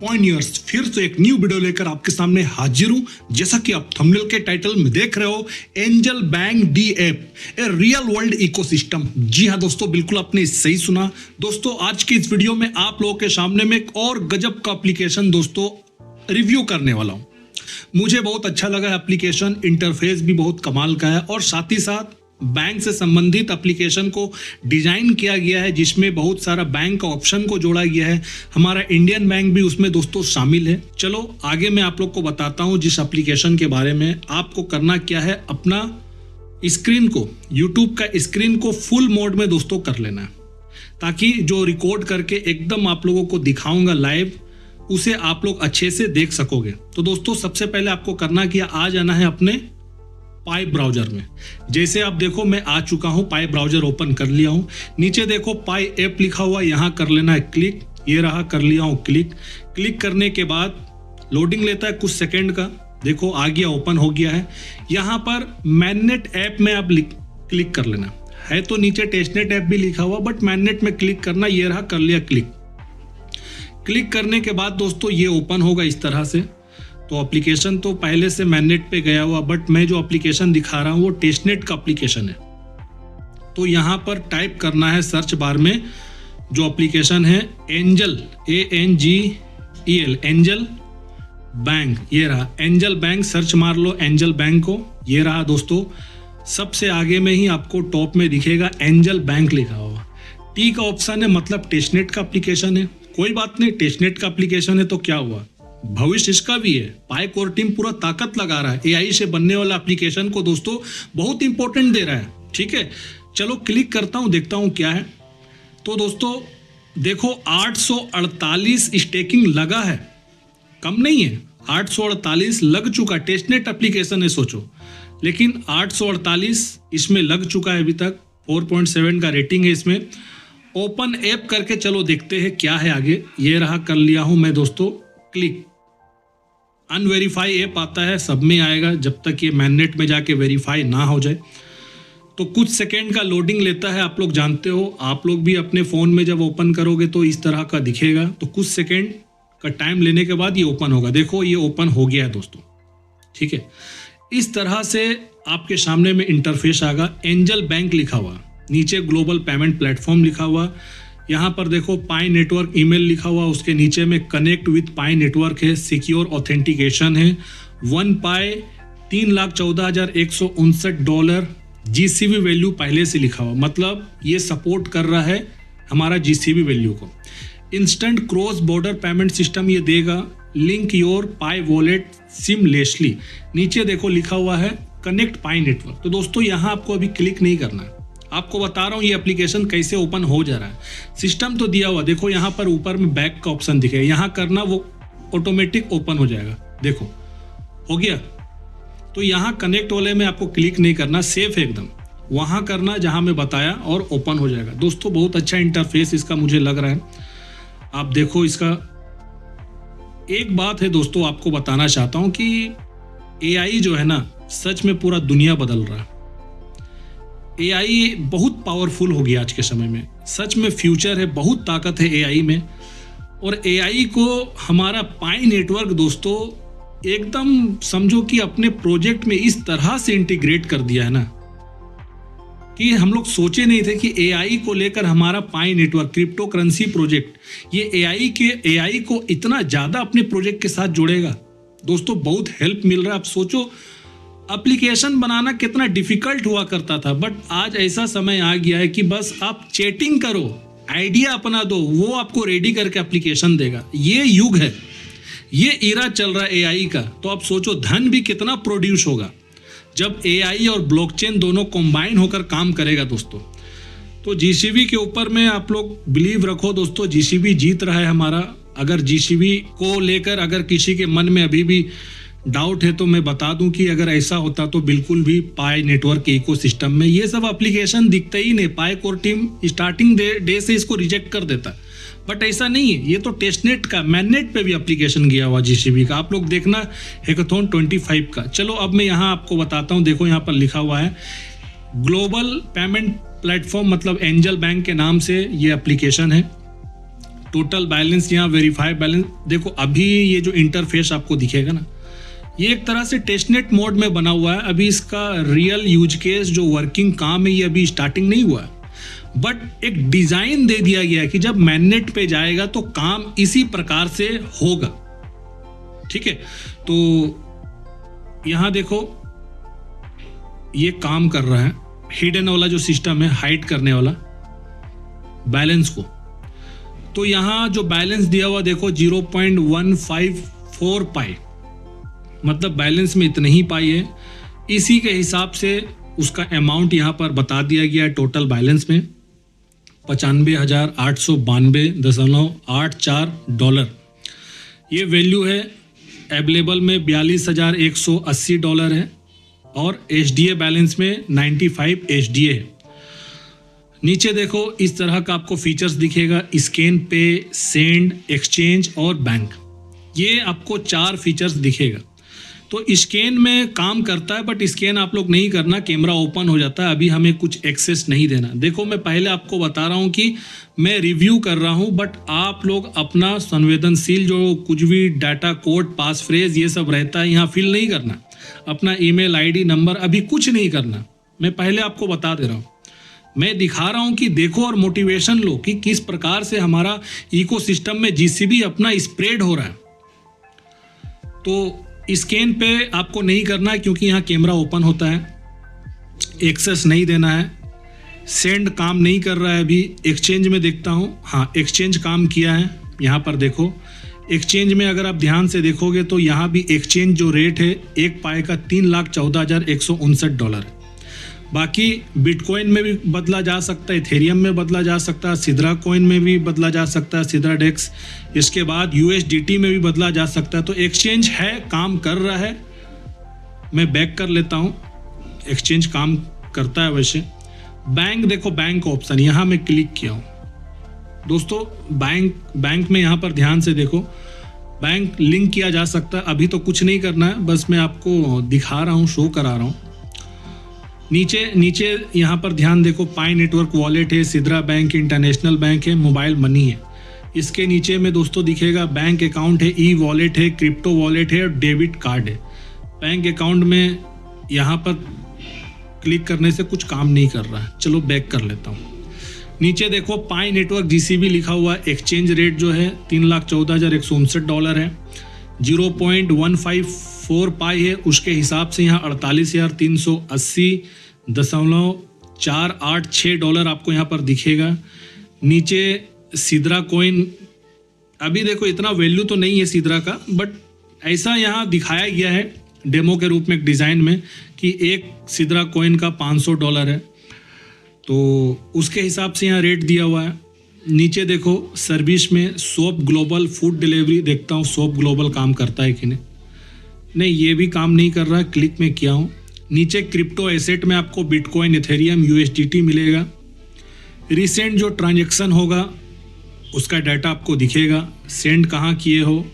Pointers फिर से एक न्यू वीडियो लेकर आपके सामने हाजिर हूं। जैसा कि आप थंबनेल के टाइटल में देख रहे हो, Angel bank the app a real world ecosystem. जी हां दोस्तों, बिल्कुल आपने सही सुना। दोस्तों आज की इस वीडियो में आप लोगों के सामने में एक और गजब का एप्लीकेशन दोस्तों रिव्यू करने वाला हूं। मुझे बहुत अच्छा लगा एप्लीकेशन, इंटरफेस भी बहुत कमाल का है और साथ ही साथ बैंक से संबंधित एप्लीकेशन को डिजाइन किया गया है जिसमें बहुत सारा बैंक का ऑप्शन को जोड़ा गया है। हमारा इंडियन बैंक भी उसमें दोस्तों शामिल है। चलो आगे मैं आप लोग को बताता हूं जिस एप्लीकेशन के बारे में। आपको करना क्या है, अपना स्क्रीन को, यूट्यूब का स्क्रीन को फुल मोड में दोस्तों कर लेना है, ताकि जो रिकॉर्ड करके एकदम आप लोगों को दिखाऊंगा लाइव, उसे आप लोग अच्छे से देख सकोगे। तो दोस्तों सबसे पहले आपको करना क्या, आ जाना है अपने पाई ब्राउजर में। जैसे आप देखो मैं आ चुका हूं, पाई ब्राउजर ओपन कर लिया हूं। नीचे देखो पाई ऐप लिखा हुआ, यहां कर लेना है क्लिक। ये रहा, कर लिया हूं क्लिक। क्लिक करने के बाद लोडिंग लेता है कुछ सेकंड का। देखो आ गया, ओपन हो गया है। यहां पर मैननेट ऐप में आप क्लिक कर लेना है। तो नीचे टेस्टनेट ऐप भी लिखा हुआ, बट मैननेट में क्लिक करना। ये रहा, कर लिया क्लिक। क्लिक करने के बाद दोस्तों ये ओपन होगा इस तरह से। तो एप्लीकेशन तो पहले से मैननेट पे गया हुआ, बट मैं जो एप्लीकेशन दिखा रहा हूँ वो टेस्टनेट का एप्लीकेशन है। तो यहाँ पर टाइप करना है सर्च बार में जो एप्लीकेशन है, एंजल ANGEL एंजल बैंक। ये रहा एंजल बैंक, सर्च मार लो एंजल बैंक को। ये रहा दोस्तों, सबसे आगे में ही आपको टॉप में दिखेगा एंजल बैंक लिखा हुआ। टी का ऑप्शन है, मतलब टेस्टनेट का एप्लीकेशन है। कोई बात नहीं, टेस्टनेट का एप्लीकेशन है तो क्या हुआ, भविष्य इसका भी है। पाई कोर टीम पूरा ताकत लगा रहा है, AI से बनने वाला एप्लीकेशन को दोस्तों बहुत इंपॉर्टेंट दे रहा है। ठीक है, चलो क्लिक करता हूं, देखता हूं क्या है। तो दोस्तों देखो 848 स्टेकिंग लगा है, कम नहीं है। 848 लग चुका, टेस्टनेट एप्लीकेशन है सोचो, लेकिन 848 इसमें लग चुका है अभी तक। 4.7 का रेटिंग है इसमें। ओपन ऐप करके चलो देखते हैं क्या है आगे। ये रहा, कर लिया हूं मैं दोस्तों क्लिक। अनवेरीफाई ऐप आता है, सब में आएगा जब तक ये मैननेट में जाके वेरीफाई ना हो जाए। तो कुछ सेकेंड का लोडिंग लेता है, आप लोग जानते हो। आप लोग भी अपने फ़ोन में जब ओपन करोगे तो इस तरह का दिखेगा। तो कुछ सेकेंड का टाइम लेने के बाद ये ओपन होगा। देखो ये ओपन हो गया है दोस्तों। ठीक है, इस तरह से आपके सामने में इंटरफेस आएगा। एंजल बैंक लिखा हुआ, नीचे ग्लोबल पेमेंट प्लेटफॉर्म लिखा हुआ। यहाँ पर देखो पाई नेटवर्क ईमेल लिखा हुआ, उसके नीचे में कनेक्ट विथ पाई नेटवर्क है, सिक्योर ऑथेंटिकेशन है। 1 पाई $3,14,159 GCB वैल्यू पहले से लिखा हुआ, मतलब ये सपोर्ट कर रहा है हमारा GCB वैल्यू को। Instant cross border payment system ये देगा। Link your pi wallet seamlessly. नीचे देखो लिखा हुआ है कनेक्ट पाई नेटवर्क। तो दोस्तों यहाँ आपको अभी क्लिक नहीं करना है, आपको बता रहा हूँ ये एप्लीकेशन कैसे ओपन हो जा रहा है। सिस्टम तो दिया हुआ, देखो यहाँ पर ऊपर में बैक का ऑप्शन दिखेगा, यहाँ करना, वो ऑटोमेटिक ओपन हो जाएगा। देखो हो गया। तो यहाँ कनेक्ट वाले में आपको क्लिक नहीं करना, सेफ है एकदम। वहाँ करना जहाँ मैं बताया और ओपन हो जाएगा। दोस्तों बहुत अच्छा इंटरफेस इसका मुझे लग रहा है। आप देखो इसका। एक बात है दोस्तों आपको बताना चाहता हूँ कि AI जो है ना, सच में पूरा दुनिया बदल रहा है। AI बहुत पावरफुल हो गया आज के समय में, सच में फ्यूचर है, बहुत ताकत है AI में। और AI को हमारा पाई नेटवर्क दोस्तों एकदम समझो कि अपने प्रोजेक्ट में इस तरह से इंटीग्रेट कर दिया है ना, कि हम लोग सोचे नहीं थे कि AI को लेकर हमारा पाई नेटवर्क क्रिप्टो करेंसी प्रोजेक्ट, ये AI को इतना ज़्यादा अपने प्रोजेक्ट के साथ जोड़ेगा। दोस्तों बहुत हेल्प मिल रहा है। आप सोचो एप्लीकेशन बनाना कितना डिफिकल्ट हुआ करता था, बट आज ऐसा समय आ गया है कि बस आप चैटिंग करो, आइडिया अपना दो, वो आपको रेडी करके एप्लीकेशन देगा। ये युग है, ये इरा चल रहा है AI का। तो आप सोचो धन भी कितना प्रोड्यूस होगा जब AI और ब्लॉकचेन दोनों कंबाइन होकर काम करेगा दोस्तों। तो GCB के ऊपर में आप लोग बिलीव रखो दोस्तों, GCB जीत रहा है हमारा। अगर GCB को लेकर अगर किसी के मन में अभी भी डाउट है तो मैं बता दूं कि अगर ऐसा होता तो बिल्कुल भी पाई नेटवर्क के इकोसिस्टम में ये सब एप्लीकेशन दिखते ही नहीं। पाई कोर टीम स्टार्टिंग डे से इसको रिजेक्ट कर देता, बट ऐसा नहीं है। ये तो टेस्टनेट का, मैननेट पे भी एप्लीकेशन गया हुआ GCB का। आप लोग देखना हैकाथॉन 25 का। चलो अब मैं यहाँ आपको बताता हूँ। देखो यहाँ पर लिखा हुआ है ग्लोबल पेमेंट प्लेटफॉर्म, मतलब एंजल बैंक के नाम से ये एप्लीकेशन है। टोटल बैलेंस, यहाँ वेरीफाई बैलेंस। देखो अभी ये जो इंटरफेस आपको दिखेगा ना, ये एक तरह से टेस्टनेट मोड में बना हुआ है। अभी इसका रियल यूज केस जो वर्किंग काम है ये अभी स्टार्टिंग नहीं हुआ है, बट एक डिजाइन दे दिया गया है कि जब मैननेट पे जाएगा तो काम इसी प्रकार से होगा। ठीक है, तो यहां देखो ये काम कर रहा है, हिडन वाला जो सिस्टम है, हाइड करने वाला बैलेंस को। तो यहां जो बैलेंस दिया हुआ देखो 0.154 पाई, मतलब बैलेंस में इतने ही पाई है। इसी के हिसाब से उसका अमाउंट यहाँ पर बता दिया गया है टोटल बैलेंस में 95,892.84 डॉलर। ये वैल्यू है अवेलेबल में 42,180 डॉलर है और एचडीए बैलेंस में 95 एचडीए है। नीचे देखो इस तरह का आपको फीचर्स दिखेगा, स्कैन पे, सेंड, एक्सचेंज और बैंक। ये आपको 4 फीचर्स दिखेगा। तो स्कैन में काम करता है, बट स्कैन आप लोग नहीं करना, कैमरा ओपन हो जाता है। अभी हमें कुछ एक्सेस नहीं देना। देखो मैं पहले आपको बता रहा हूँ कि मैं रिव्यू कर रहा हूँ, बट आप लोग अपना संवेदनशील जो कुछ भी डाटा, कोड, पास फ्रेज ये सब रहता है यहाँ फिल नहीं करना। अपना ईमेल आईडी नंबर अभी कुछ नहीं करना। मैं पहले आपको बता दे रहा हूँ, मैं दिखा रहा हूँ कि देखो और मोटिवेशन लो कि किस प्रकार से हमारा इकोसिस्टम में जीसीबी अपना स्प्रेड हो रहा है। तो स्कैन पे आपको नहीं करना है क्योंकि यहाँ कैमरा ओपन होता है, एक्सेस नहीं देना है। सेंड काम नहीं कर रहा है अभी। एक्सचेंज में देखता हूँ, हाँ एक्सचेंज काम किया है। यहाँ पर देखो एक्सचेंज में अगर आप ध्यान से देखोगे तो यहाँ भी एक्सचेंज जो रेट है एक पाए का 3,14,159 डॉलर है। बाकी बिटकॉइन में भी बदला जा सकता है, इथेरियम में बदला जा सकता है, सिद्रा कॉइन में भी बदला जा सकता है, सिद्रा डेक्स। इसके बाद यूएसडीटी में भी बदला जा सकता है। तो एक्सचेंज है, काम कर रहा है। मैं बैक कर लेता हूँ, एक्सचेंज काम करता है वैसे। बैंक देखो, बैंक ऑप्शन यहाँ मैं क्लिक किया हूँ दोस्तों। बैंक में यहाँ पर ध्यान से देखो, बैंक लिंक किया जा सकता है। अभी तो कुछ नहीं करना है, बस मैं आपको दिखा रहा हूँ, शो करा रहा हूँ। नीचे यहाँ पर ध्यान देखो, पाई नेटवर्क वॉलेट है, सिद्रा बैंक, इंटरनेशनल बैंक है, मोबाइल मनी है। इसके नीचे में दोस्तों दिखेगा बैंक अकाउंट है, ई वॉलेट है, क्रिप्टो वॉलेट है और डेबिट कार्ड है। बैंक अकाउंट में यहाँ पर क्लिक करने से कुछ काम नहीं कर रहा है। चलो बैक कर लेता हूँ। नीचे देखो पाई नेटवर्क जीसीबी लिखा हुआ है। एक्सचेंज रेट जो है 3,14,159 डॉलर है। 0.154 पाई है, उसके हिसाब से यहाँ 48,380.486 डॉलर आपको यहाँ पर दिखेगा। नीचे सिद्रा कॉइन, अभी देखो इतना वैल्यू तो नहीं है सिद्रा का, बट ऐसा यहाँ दिखाया गया है डेमो के रूप में एक डिज़ाइन में कि एक सिद्रा कॉइन का 500 डॉलर है। तो उसके हिसाब से यहाँ रेट दिया हुआ है। नीचे देखो सर्विस में सोप ग्लोबल फूड डिलीवरी, देखता हूँ सोप ग्लोबल काम करता है कि नहीं, ये भी काम नहीं कर रहा है। क्लिक में किया हूँ। नीचे क्रिप्टो एसेट में आपको बिटकॉइन, इथेरियम, यूएसडीटी मिलेगा। रिसेंट जो ट्रांजैक्शन होगा उसका डाटा आपको दिखेगा। सेंड कहाँ किए हो,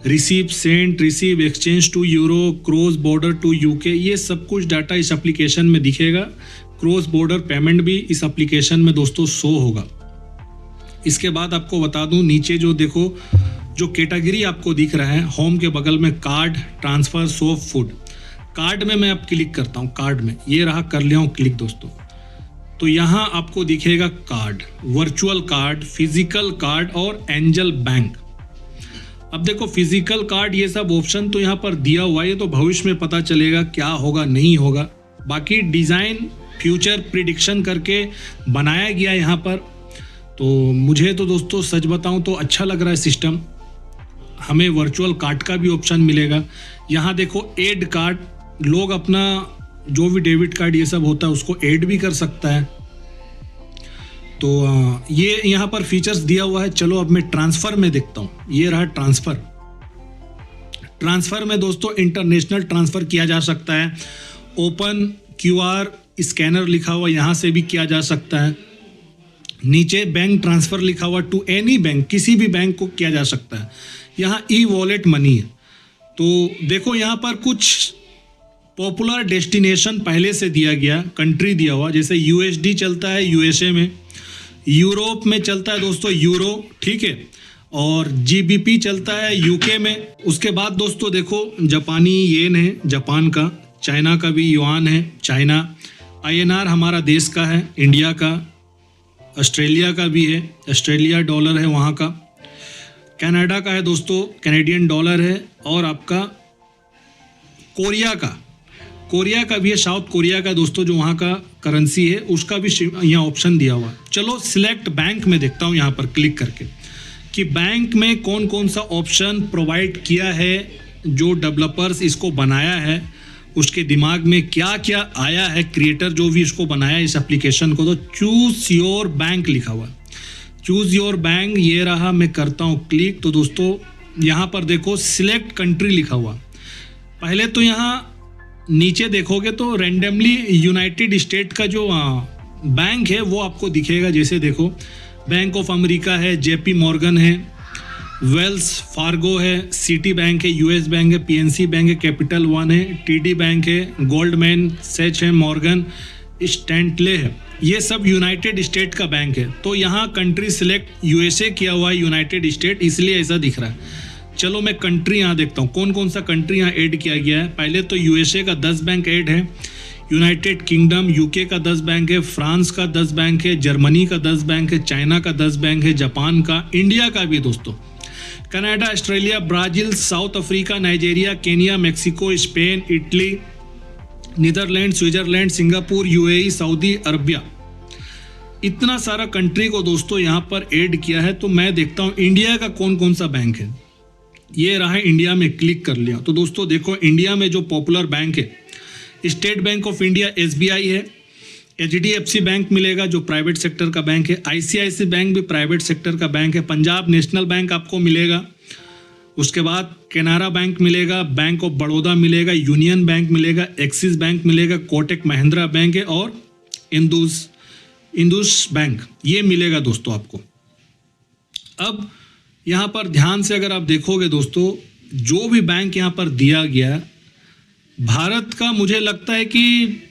receive, send, receive, exchange to euro, cross border to UK, ये सब कुछ डाटा इस एप्लीकेशन में दिखेगा। क्रॉस बॉर्डर पेमेंट भी इस एप्लीकेशन में दोस्तों शो होगा। इसके बाद आपको बता दूं, नीचे जो देखो जो कैटेगरी आपको दिख रहा है, होम के बगल में card, transfer, soap, food. Card में मैं अब क्लिक करता हूं। कार्ड में ये रहा, कर लिया हूं क्लिक दोस्तों। तो यहाँ आपको दिखेगा card, virtual card, physical card और एंजल बैंक। अब देखो फिजिकल कार्ड ये सब ऑप्शन तो यहाँ पर दिया हुआ है, ये तो भविष्य में पता चलेगा क्या होगा नहीं होगा। बाकी डिज़ाइन फ्यूचर प्रिडिक्शन करके बनाया गया यहाँ पर। तो मुझे तो दोस्तों सच बताऊँ तो अच्छा लग रहा है सिस्टम। हमें वर्चुअल कार्ड का भी ऑप्शन मिलेगा। यहाँ देखो ऐड कार्ड, लोग अपना जो भी डेबिट कार्ड ये सब होता है उसको ऐड भी कर सकता है। तो ये यहाँ पर फीचर्स दिया हुआ है। चलो अब मैं ट्रांसफ़र में देखता हूँ। ये रहा ट्रांसफ़र। ट्रांसफ़र में दोस्तों इंटरनेशनल ट्रांसफ़र किया जा सकता है। ओपन क्यूआर स्कैनर लिखा हुआ, यहाँ से भी किया जा सकता है। नीचे बैंक ट्रांसफ़र लिखा हुआ, टू एनी बैंक, किसी भी बैंक को किया जा सकता है। यहाँ ई वॉलेट मनी है। तो देखो यहाँ पर कुछ पॉपुलर डेस्टिनेशन पहले से दिया गया, कंट्री दिया हुआ, जैसे यूएसडी चलता है यूएसए में, यूरोप में चलता है दोस्तों यूरो, ठीक है, और जीबीपी चलता है यूके में। उसके बाद दोस्तों देखो जापानी येन है जापान का, चाइना का भी युआन है चाइना, आईएनआर हमारा देश का है इंडिया का, ऑस्ट्रेलिया का भी है, ऑस्ट्रेलिया डॉलर है वहाँ का, कनाडा का है दोस्तों कैनेडियन डॉलर है, और आपका कोरिया का भी है, साउथ कोरिया का दोस्तों जो वहाँ का करेंसी है उसका भी यहाँ ऑप्शन दिया हुआ है। चलो सिलेक्ट बैंक में देखता हूँ यहाँ पर क्लिक करके कि बैंक में कौन कौन सा ऑप्शन प्रोवाइड किया है, जो डेवलपर्स इसको बनाया है उसके दिमाग में क्या क्या आया है, क्रिएटर जो भी इसको बनाया इस एप्लीकेशन को। तो चूज योर बैंक लिखा हुआ, चूज योर बैंक ये रहा, मैं करता हूँ क्लिक। तो दोस्तों यहाँ पर देखो सिलेक्ट कंट्री लिखा हुआ, पहले तो यहाँ नीचे देखोगे तो रैंडमली यूनाइटेड स्टेट का जो बैंक है वो आपको दिखेगा। जैसे देखो बैंक ऑफ अमेरिका है, जेपी मॉर्गन है, वेल्स फार्गो है, सिटी बैंक है, यूएस बैंक है, पीएनसी बैंक है, कैपिटल वन है, टीडी बैंक है, गोल्डमैन सैच है, मॉर्गन स्टैंटले है, ये सब यूनाइटेड स्टेट का बैंक है। तो यहाँ कंट्री सिलेक्ट यूएसए किया हुआ है, यूनाइटेड स्टेट, इसलिए ऐसा दिख रहा है। चलो मैं कंट्री यहाँ देखता हूँ कौन कौन सा कंट्री यहाँ ऐड किया गया है। पहले तो यूएसए का 10 बैंक ऐड है, यूनाइटेड किंगडम यूके का 10 बैंक है, फ्रांस का 10 बैंक है, जर्मनी का 10 बैंक है, चाइना का 10 बैंक है, जापान का, इंडिया का भी दोस्तों, Canada, Australia, Brazil, South Africa, Nigeria, Kenya, Mexico, Spain, Italy, Netherland, Switzerland, Singapore, UAE, Saudi Arabia, इतना सारा कंट्री को दोस्तों यहाँ पर ऐड किया है। तो मैं देखता हूँ इंडिया का कौन कौन सा बैंक है, ये रहा इंडिया में, क्लिक कर लिया। तो दोस्तों देखो इंडिया में जो पॉपुलर बैंक है, state bank of India SBI है, एचडीएफसी बैंक मिलेगा जो प्राइवेट सेक्टर का बैंक है, आईसीआईसी बैंक भी प्राइवेट सेक्टर का बैंक है, पंजाब नेशनल बैंक आपको मिलेगा, उसके बाद केनरा बैंक मिलेगा, बैंक ऑफ बड़ौदा मिलेगा, यूनियन बैंक मिलेगा, एक्सिस बैंक मिलेगा, कोटक महिंद्रा बैंक है, और इंडस बैंक, ये मिलेगा दोस्तों आपको। अब यहाँ पर ध्यान से अगर आप देखोगे दोस्तों, जो भी बैंक यहाँ पर दिया गया भारत का, मुझे लगता है कि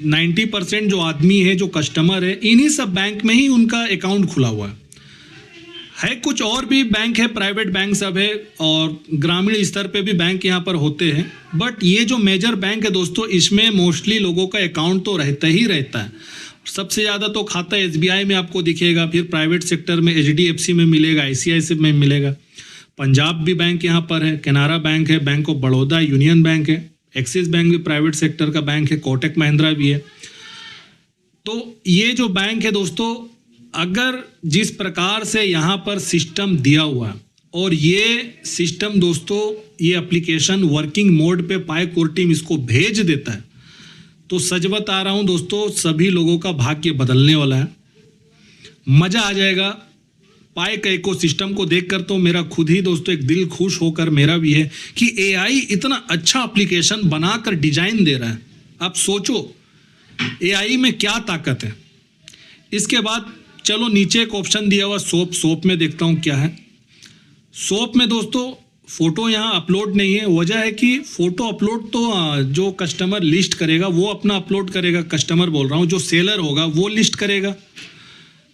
90% जो आदमी है, जो कस्टमर है, इन्हीं सब बैंक में ही उनका अकाउंट खुला हुआ है। कुछ और भी बैंक है, प्राइवेट बैंक सब है, और ग्रामीण स्तर पे भी बैंक यहाँ पर होते हैं, बट ये जो मेजर बैंक है दोस्तों, इसमें मोस्टली लोगों का अकाउंट तो रहता ही रहता है। सबसे ज़्यादा तो खाता एसबीआई में आपको दिखेगा, फिर प्राइवेट सेक्टर में एचडीएफसी में मिलेगा, आईसीआईसी में मिलेगा, पंजाब भी बैंक यहाँ पर है, केनरा बैंक है, bank of Baroda, union bank है, एक्सिस बैंक भी प्राइवेट सेक्टर का बैंक है, कोटक महिंद्रा भी है। तो ये जो बैंक है दोस्तों, अगर जिस प्रकार से यहाँ पर सिस्टम दिया हुआ है, और ये सिस्टम दोस्तों, ये एप्लीकेशन वर्किंग मोड पे पाई कोर टीम इसको भेज देता है, तो सच बता रहा हूँ दोस्तों, सभी लोगों का भाग्य बदलने वाला है, मज़ा आ जाएगा। पाई का इकोसिस्टम को देखकर तो मेरा खुद ही दोस्तों एक दिल खुश होकर मेरा भी है कि एआई इतना अच्छा एप्लीकेशन बनाकर डिजाइन दे रहा है। आप सोचो एआई में क्या ताकत है। इसके बाद चलो नीचे एक ऑप्शन दिया हुआ सोप में देखता हूँ क्या है। सोप में दोस्तों फ़ोटो यहाँ अपलोड नहीं है, वजह है कि फ़ोटो अपलोड तो जो कस्टमर लिस्ट करेगा वो अपना अपलोड करेगा, कस्टमर बोल रहा हूँ, जो सेलर होगा वो लिस्ट करेगा।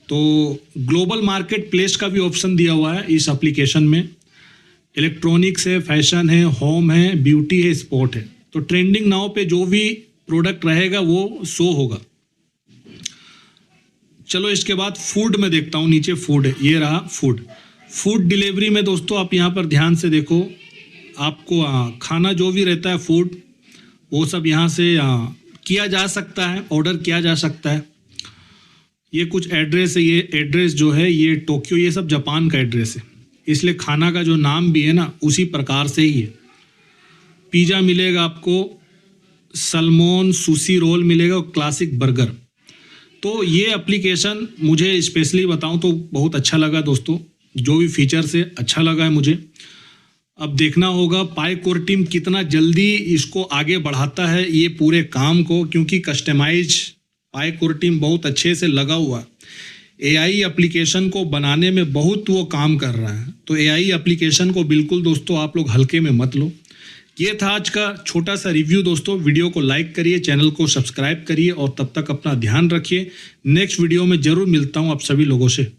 तो ग्लोबल मार्केट प्लेस का भी ऑप्शन दिया हुआ है इस एप्लीकेशन में। इलेक्ट्रॉनिक्स है, फैशन है, होम है, ब्यूटी है, स्पोर्ट है। तो ट्रेंडिंग नाउ पे जो भी प्रोडक्ट रहेगा वो शो होगा। चलो इसके बाद फूड में देखता हूँ, नीचे फूड है, ये रहा फूड डिलीवरी में दोस्तों आप यहाँ पर ध्यान से देखो, आपको खाना जो भी रहता है फूड वो सब यहाँ से किया जा सकता है, ऑर्डर किया जा सकता है। ये कुछ एड्रेस है, ये एड्रेस जो है ये टोक्यो, ये सब जापान का एड्रेस है, इसलिए खाना का जो नाम भी है ना उसी प्रकार से ही है। पिज़्ज़ा मिलेगा आपको, सलमोन सुशी रोल मिलेगा और क्लासिक बर्गर। तो ये एप्लीकेशन मुझे स्पेशली बताऊं तो बहुत अच्छा लगा दोस्तों, जो भी फीचर से अच्छा लगा है मुझे। अब देखना होगा पाई कोर टीम कितना जल्दी इसको आगे बढ़ाता है ये पूरे काम को, क्योंकि कस्टमाइज पाई कोर टीम बहुत अच्छे से लगा हुआ। एआई एप्लीकेशन को बनाने में बहुत वो काम कर रहा है। तो एआई एप्लीकेशन को बिल्कुल दोस्तों आप लोग हल्के में मत लो, ये था आज का छोटा सा रिव्यू दोस्तों। वीडियो को लाइक करिए, चैनल को सब्सक्राइब करिए और तब तक अपना ध्यान रखिए। नेक्स्ट वीडियो में जरूर मिलता हूं आप सभी लोगों से।